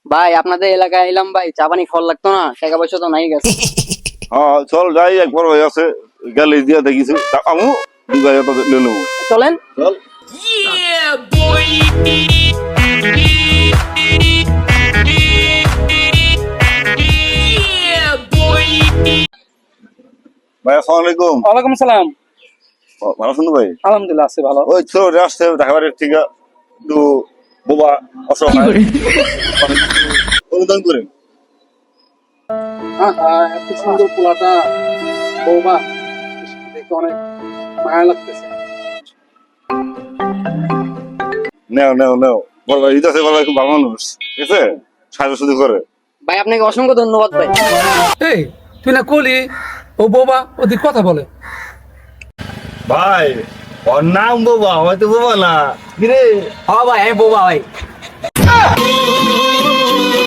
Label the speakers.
Speaker 1: ভাই আপনাদের এলাকায় এলাম ভাই, চা পানি খাওয়ার লাগতো না, টাকা পয়সা তো নাই গেছে।
Speaker 2: হ্যাঁ চল যাই, একবার হয়ে আছে গেলে দিয়া দেখিছি আমু দুই ভাই নিয়ে নেবো।
Speaker 1: চলেন।
Speaker 2: চল ভাই, আসসালামু আলাইকুম।
Speaker 1: ওয়ালাইকুম সালাম।
Speaker 2: ভালো আছেন তো ভাই?
Speaker 1: আলহামদুলিল্লাহ আছি ভালো।
Speaker 2: ওই ছোট আসছে ঢাকা বাড়ির থেকে, একটু বোবা অসহায় অনুদান করে।
Speaker 1: এত সুন্দর পোলাটা, বৌমা, দেখে অনেক মায়া লাগতেছে।
Speaker 2: নেও নেও নেও, বড় ভাই ঈদ আছে, বড় ভাই খুব ভালো মানুষ, ঠিক আছে, সাহায্য শুধু করে।
Speaker 1: ভাই আপনাকে অসংখ্য ধন্যবাদ ভাই।
Speaker 3: এই তুই না কলি ও বোবা ওদিক কথা বলে।
Speaker 2: ভাই ওর নাম বোবা, হয়তো বোবা না, কিরে?
Speaker 1: হ্যাঁ ভাই, আমি বৌমা ভাই।